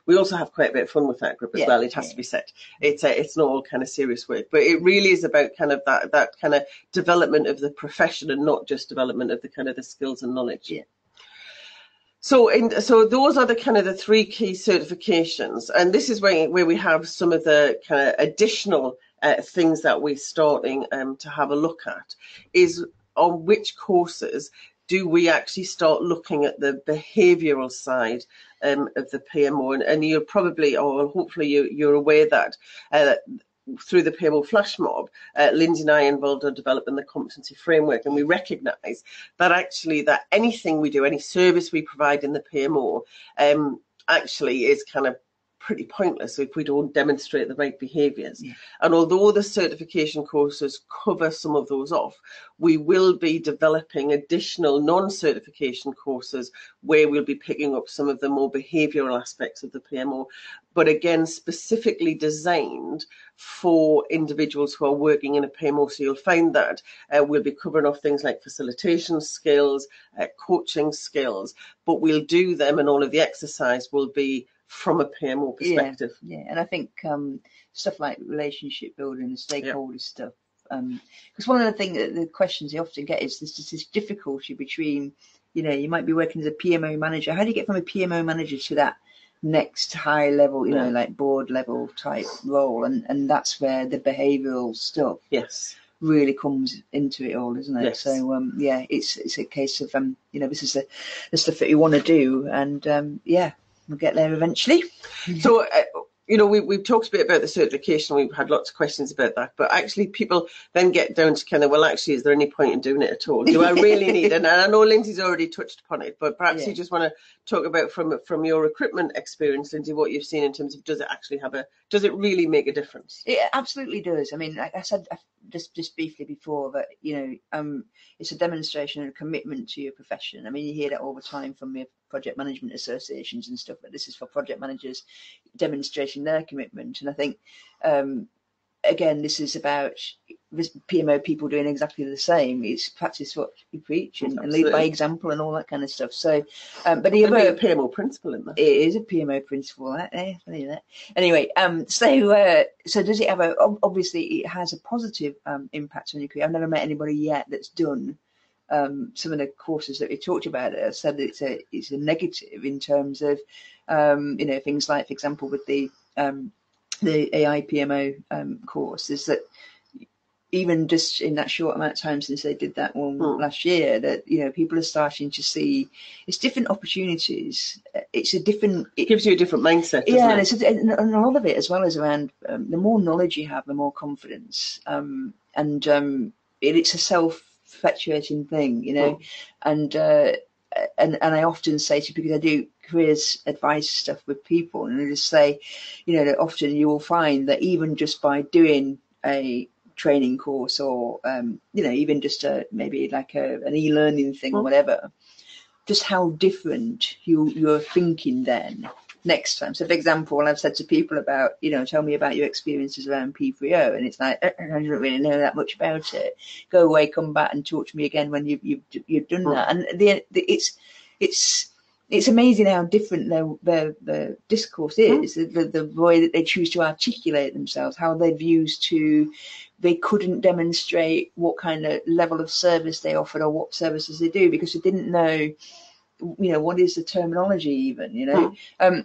We also have quite a bit of fun with that group as well, it has to be said. It's not all kind of serious work, but it really is about kind of that kind of development of the profession and not just development of the kind of the skills and knowledge. So those are the kind of the three key certifications, and this is where we have some of the kind of additional things that we're starting to have a look at, is on which courses do we actually start looking at the behavioural side of the PMO? And you're probably, or hopefully you're aware that through the PMO flash mob, Lindsay and I are involved in developing the competency framework, and we recognise that actually that anything we do, any service we provide in the PMO, actually is kind of pretty pointless if we don't demonstrate the right behaviours. And although the certification courses cover some of those off, we will be developing additional non-certification courses where we'll be picking up some of the more behavioural aspects of the PMO, but again specifically designed for individuals who are working in a PMO. So you'll find that we'll be covering off things like facilitation skills, coaching skills, but we'll do them, and all of the exercise will be from a PMO perspective. And I think stuff like relationship building and stakeholder stuff, because one of the things, the questions they often get is this difficulty between, you know, you might be working as a PMO manager. How do you get from a PMO manager to that next high level, you know, like board level type role? And that's where the behavioural stuff really comes into it all, isn't it? So it's a case of you know, this is the stuff that you want to do, and we'll get there eventually. So, you know, we've talked a bit about the certification. We've had lots of questions about that. But actually, people then get down to kind of, well, actually, is there any point in doing it at all? Do I really need it? And I know Lindsay's already touched upon it, but perhaps you just want to talk about from your recruitment experience, Lindsay, what you've seen in terms of does it really make a difference? It absolutely does. I mean, like I said just briefly before, that, you know, it's a demonstration and a commitment to your profession. I mean, you hear that all the time from the project management associations and stuff, but this is for project managers demonstrating their commitment. And I think, again, this is about PMO people doing exactly the same. It's practice what you preach and lead by example and all that kind of stuff. So, but the other PMO principle in that. It is a PMO principle. Anyway, so does it have obviously it has a positive impact on your career. I've never met anybody yet that's done some of the courses that we talked about. Said it's a negative in terms of you know, things like, for example, with the AIPMO course, is that even just in that short amount of time since they did that one last year, that, you know, people are starting to see it's different opportunities. It gives you a different mindset. And a lot of it as well is around the more knowledge you have, the more confidence, and it's a self-perpetuating thing, you know. And I often say to, because I do careers advice stuff with people, and I just say, you know, that often you will find that even just by doing a training course, or you know, even just maybe like an e-learning thing or whatever, just how different you're thinking then next time. So for example, when I've said to people about, tell me about your experiences around P3O, and it's like, I don't really know that much about it. Go away, come back and talk to me again when you've done that. And it's amazing how different the discourse is, the way that they choose to articulate themselves, how they've used to, they couldn't demonstrate what kind of level of service they offered or what services they do because they didn't know, what is the terminology even,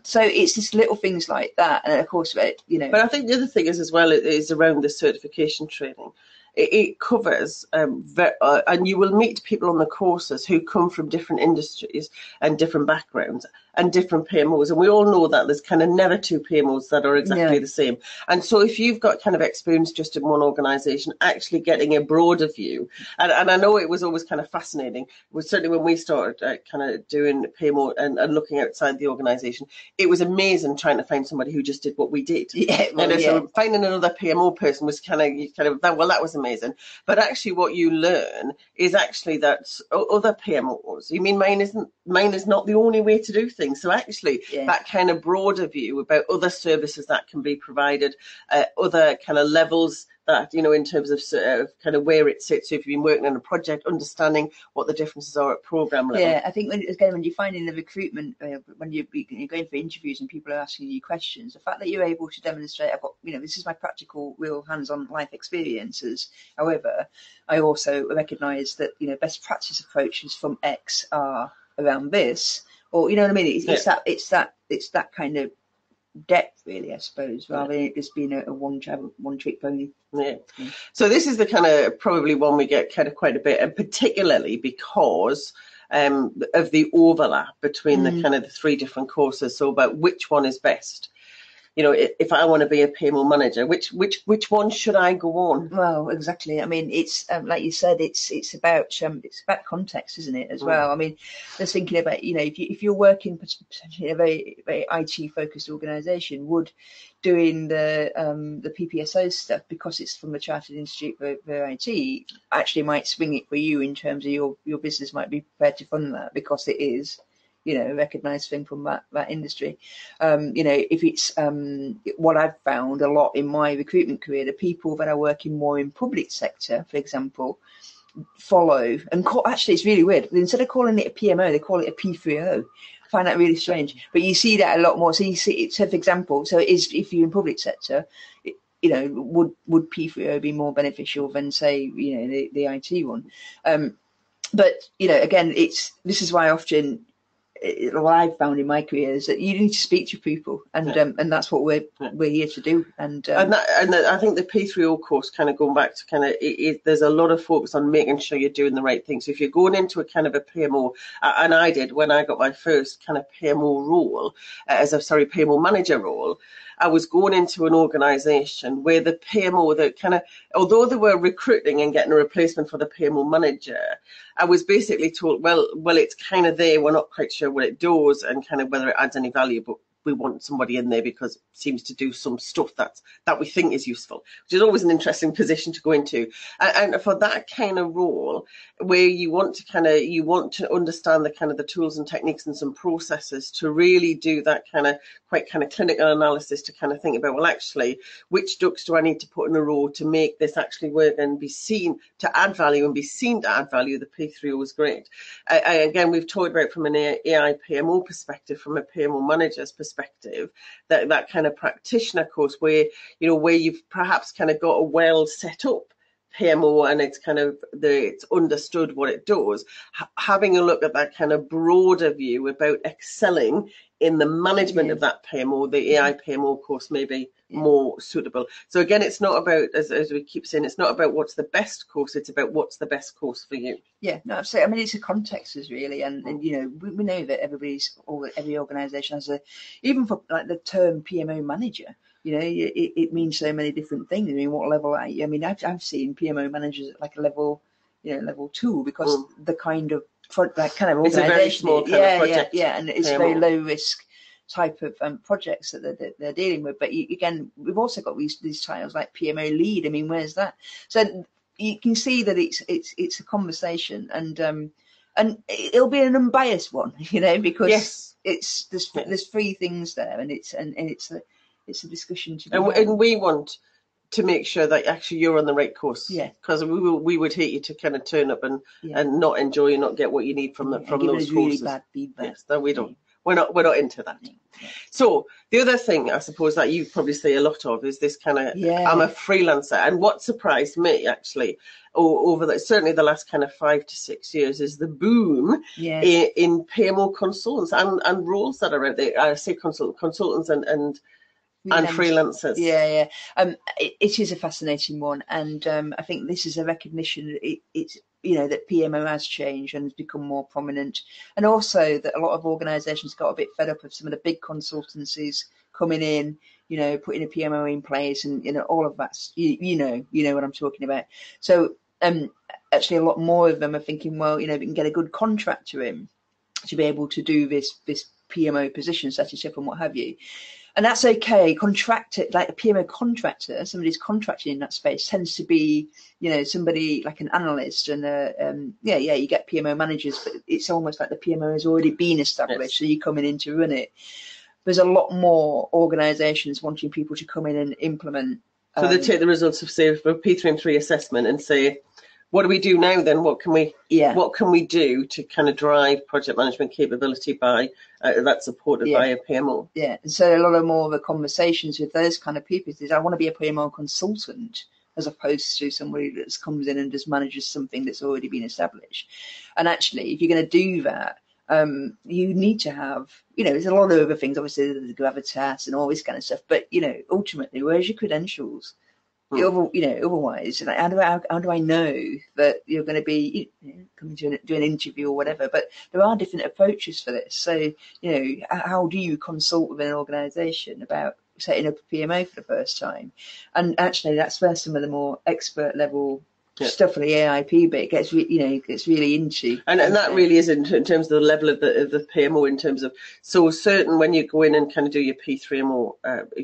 so it's just little things like that. And of course, But I think the other thing is as well, is around the certification training. It covers, and you will meet people on the courses who come from different industries and different backgrounds and different PMOs. And we all know that there's kind of never two PMOs that are exactly the same. And so if you've got kind of experience just in one organisation, actually getting a broader view, and I know it was always kind of fascinating, it was certainly when we started kind of doing PMO and looking outside the organisation, it was amazing trying to find somebody who just did what we did. So finding another PMO person was kind of that was amazing. But actually what you learn is actually that other PMOs, mine is not the only way to do things. So actually that kind of broader view about other services that can be provided, other kind of levels that, in terms of kind of where it sits. So if you've been working on a project, understanding what the differences are at programme level. Yeah, I think when you find in the recruitment, when you're going for interviews and people are asking you questions, the fact that you're able to demonstrate, I've got, this is my practical, real hands-on life experiences. However, I also recognise that, best practice approaches from X are around this, or it's that kind of depth, really, I suppose, rather than it just being a one-trick pony. So this is the kind of probably one we get kind of quite a bit, and particularly because of the overlap between the kind of the three different courses. So about which one is best. If I want to be a PMO manager, which one should I go on? Well, exactly. It's like you said, it's about context, isn't it? As well. Just thinking about if you're working potentially in a very very IT focused organisation, would doing the PPSO stuff, because it's from the Chartered Institute for IT, actually might swing it for you in terms of your business might be prepared to fund that because it is. A recognised thing from that industry. If it's what I've found a lot in my recruitment career, the people that are working more in public sector, for example, follow and actually it's really weird. Instead of calling it a PMO, they call it a P3O. I find that really strange. But you see that a lot more. So you see, for example, so it is if you're in public sector, would P3O be more beneficial than say the IT one? But again, this is why often. What I've found in my career is that you need to speak to people, and that's what we're here to do. And I think the P3O course, kind of going back to kind of, there's a lot of focus on making sure you're doing the right thing. So if you're going into a kind of a PMO, and I did when I got my first kind of PMO role, PMO manager role. I was going into an organisation where the PMO, although they were recruiting and getting a replacement for the PMO manager, I was basically told, well, it's kind of there. We're not quite sure what it does and kind of whether it adds any value, but we want somebody in there because it seems to do some stuff that we think is useful, which is always an interesting position to go into. And for that kind of role, where you want to understand the kind of the tools and techniques and some processes to really do that kind of quite kind of clinical analysis to kind of think about, well, actually, which ducks do I need to put in a row to make this actually work and be seen to add value and be seen to add value. The P3O was great. Again, we've talked about from an EIPMO perspective, from a PMO manager's perspective, that kind of practitioner course where you've perhaps kind of got a well set up PMO and it's kind of it's understood what it does, having a look at that kind of broader view about excelling in the management of that PMO, the EIPMO course may be more suitable. So again, it's not about, as we keep saying, it's not about what's the best course, it's about what's the best course for you. Yeah, no, absolutely. It's a context is really, and we know that every organisation has even for like the term PMO manager, it means so many different things. What level are you? I've seen PMO managers at like a level, level 2, because the kind of organisation. It's a very small kind of project. Yeah, and it's PMO. Very low risk type of projects that they're dealing with. But again, we've also got these titles like PMO lead. Where's that? So you can see that it's a conversation, and and it'll be an unbiased one, you know, because Yes. there's three things there, and it's a discussion to be And, had. and we want to make sure that actually you're on the right course. Yeah. Because we would hate you to kind of turn up and not enjoy and not get what you need from those courses. Really bad feedback. Yes, no, we don't. We're not into that. Yeah. So the other thing I suppose that you probably say a lot of is this kind of I'm a freelancer. And what surprised me actually over certainly the last kind of 5 to 6 years is the boom in PMO consultants and roles that are out there. I say consultants and freelancers. Yeah. It is a fascinating one, and I think this is a recognition that it's you know, that PMO has changed and has become more prominent, and also that a lot of organisations got a bit fed up of some of the big consultancies coming in, you know, putting a PMO in place, and you know, all of that. You know what I'm talking about. So actually, a lot more of them are thinking, well, you know, we can get a good contractor in to be able to do this PMO position, set it up and what have you. And that's okay. Contractor, like a PMO contractor, somebody's contracting in that space tends to be, you know, somebody like an analyst, and you get PMO managers, but it's almost like the PMO has already been established, so you're coming in to run it. There's a lot more organisations wanting people to come in and implement. So they take the results of, say, a P3 and 3 assessment and say, what do we do now then? What can we do to kind of drive project management capability by that's supported by a PMO? Yeah, and so a lot of more of the conversations with those kind of people is, I want to be a PMO consultant, as opposed to somebody that comes in and just manages something that's already been established. And actually, if you're going to do that, you need to have, you know, there's a lot of other things, obviously the gravitas and all this kind of stuff, but, you know, ultimately, where's your credentials? You know, otherwise, like, how do I know that you're going to be coming to do an interview or whatever? But there are different approaches for this. So, you know, how do you consult with an organisation about setting up a PMO for the first time? And actually, that's where some of the more expert level stuff for the AIP bit gets really into. And that really is in terms of the level of the PMO, in terms of, so certain when you go in and kind of do your P3MO,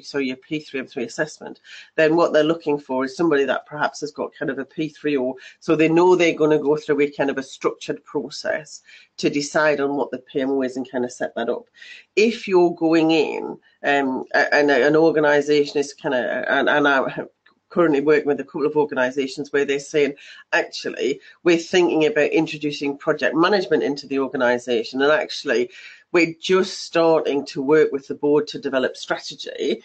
so your P3 and 3 assessment, then what they're looking for is somebody that perhaps has got kind of a P3O, so they know they're going to go through a kind of a structured process to decide on what the PMO is and kind of set that up. If you're going in and an organisation is kind of, and I currently working with a couple of organisations where they're saying, actually, we're thinking about introducing project management into the organisation, and actually we're just starting to work with the board to develop strategy,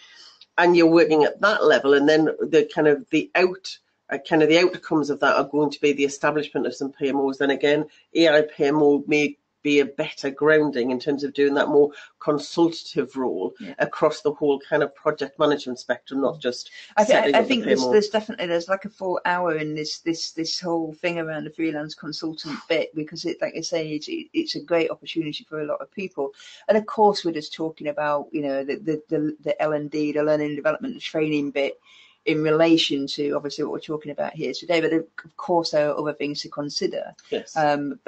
and you're working at that level, and then the outcomes of that are going to be the establishment of some PMOs. Then again, EIPMO may be a better grounding in terms of doing that more consultative role across the whole kind of project management spectrum, not just. I think there's like a full hour in this whole thing around the freelance consultant bit, because it, like I say, it's a great opportunity for a lot of people. And of course, we're just talking about, you know, the L&D, the learning and development and training bit, in relation to obviously what we're talking about here today, but of course there are other things to consider. Yes. You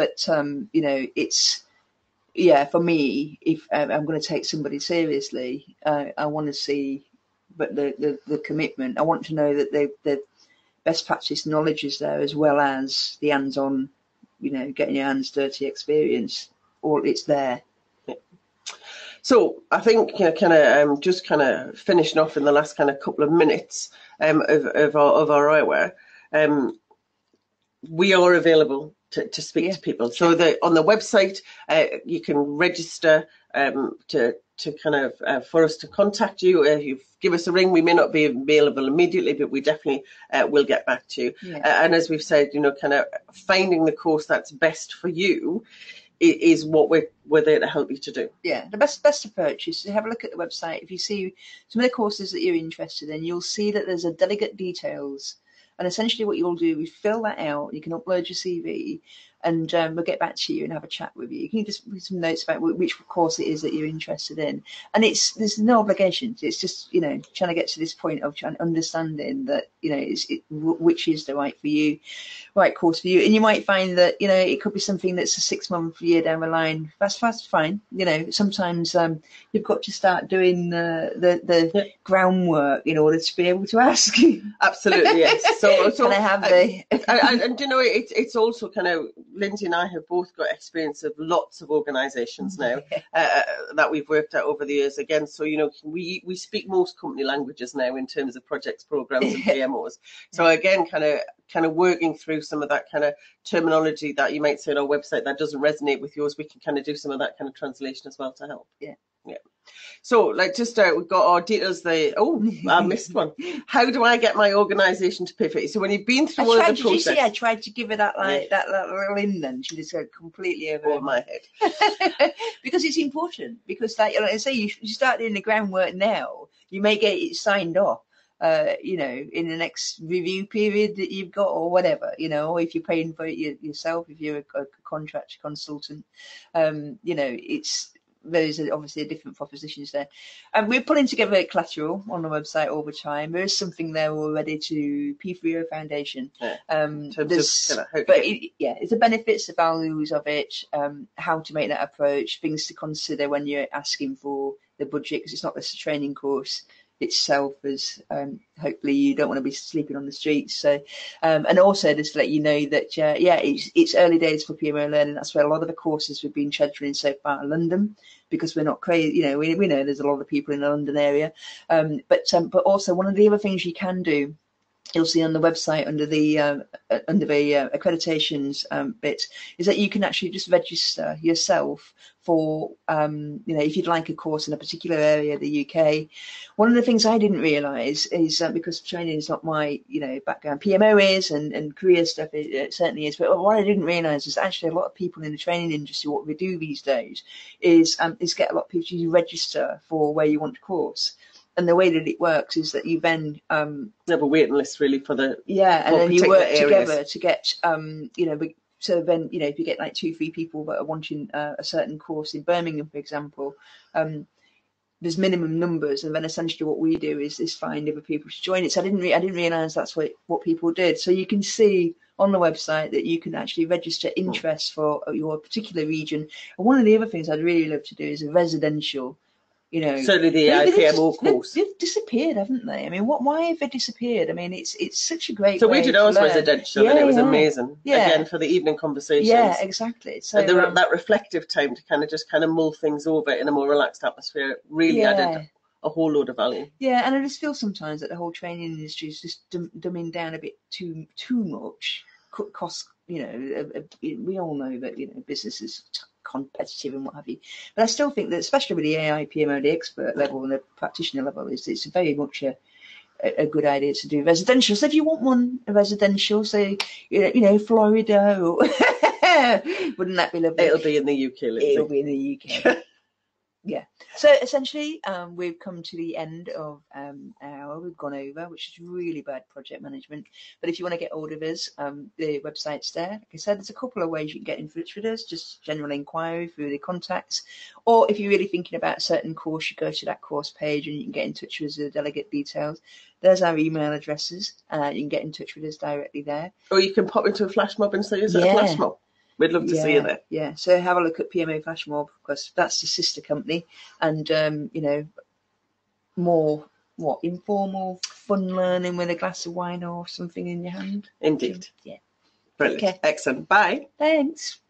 know, it's for me, if I'm going to take somebody seriously, I want to see, but the commitment. I want to know that the best practice knowledge is there, as well as the hands-on, you know, getting your hands dirty experience. All it's there. So I think, you know, just finishing off in the last kind of couple of minutes of our hour, we are available to speak to people. So on the website, you can register for us to contact you. You give us a ring. We may not be available immediately, but we definitely will get back to you. And as we've said, you know, kind of finding the course that's best for you is what we're there to help you to do. Yeah, the best approach is to have a look at the website. If you see some of the courses that you're interested in, you'll see that there's a delegate details. And essentially what you'll do is fill that out. You can upload your CV, and we'll get back to you and have a chat with you. You can just put some notes about which course it is that you're interested in. And there's no obligations. It's just, you know, trying to get to this point of understanding that, you know, which is the right course for you. And you might find that, you know, it could be something that's a 6 month, year down the line. That's fine. You know, sometimes you've got to start doing the groundwork in order to be able to ask. Absolutely, yes. So can I have and you know, it's also kind of Lindsay and I have both got experience of lots of organisations now that we've worked at over the years. Again, so we speak most company languages now in terms of projects, programs, and PMOs. So again, kind of working through some of that kind of terminology that you might say on our website that doesn't resonate with yours, we can kind of do some of that kind of translation as well to help. Yeah. So, we've got our details there. Oh, I missed one. How do I get my organisation to pay for it? So when you've been through all the process, I tried to give her that that little in, then she just went completely over my head. Because it's important. Because, like I say, you start doing the groundwork now, you may get it signed off. In the next review period that you've got, or whatever, or if you're paying for it yourself, if you're a contractor consultant, there's obviously a different propositions there. We're putting together collateral on the website all the time. There is something there already to P3O Foundation. It's the benefits, the values of it, how to make that approach, things to consider when you're asking for the budget, because it's not just a training course itself, as hopefully you don't want to be sleeping on the streets. So and also just to let you know that it's early days for PMO Learning. That's where a lot of the courses we've been scheduling so far in London, because we're not crazy. We know there's a lot of people in the London area, but also one of the other things you can do, you'll see on the website under the accreditations bit, is that you can actually just register yourself for if you'd like a course in a particular area of the UK. One of the things I didn't realise is because training is not my background, PMO is, and career stuff it certainly is, but what I didn't realise is actually a lot of people in the training industry, what we do these days is get a lot of people to register for where you want a course. And the way that it works is that you then you have a waiting list really for the and then you work areas together to get so then if you get like 2-3 people that are wanting a certain course in Birmingham, for example, there's minimum numbers, and then essentially what we do is find other people to join it. So I didn't realise that's what people did. So you can see on the website that you can actually register interest for your particular region. And one of the other things I'd really love to do is a residential. Certainly the EIPMO course. They've disappeared, haven't they? I mean, why have they disappeared? I mean, it's such a great. So we did ours residential, and it was amazing. Yeah. Again, for the evening conversations. Yeah, exactly. So and that reflective time to kind of mull things over in a more relaxed atmosphere really added a whole load of value. Yeah, and I just feel sometimes that the whole training industry is just dumbing down a bit too much. Cost, we all know that business is competitive and what have you, but I still think that, especially with the AIPMO, the expert level and the practitioner level, it's very much a good idea to do residential. So if you want a residential, say Florida, or wouldn't that be lovely? It'll be in the UK. It'll be in the UK. Yeah. So essentially, we've come to the end of an hour. We've gone over, which is really bad project management. But if you want to get hold of us, the website's there. Like I said, there's a couple of ways you can get in touch with us, just general inquiry through the contacts. Or if you're really thinking about a certain course, you go to that course page and you can get in touch with us with the delegate details. There's our email addresses. You can get in touch with us directly there. Or you can pop into a flash mob and say, is it a flash mob? We'd love to see you there. Yeah, so have a look at PMO Flash Mob, because that's the sister company, and more informal, fun learning with a glass of wine or something in your hand. Indeed. Yeah. Brilliant. Okay. Excellent. Bye. Thanks.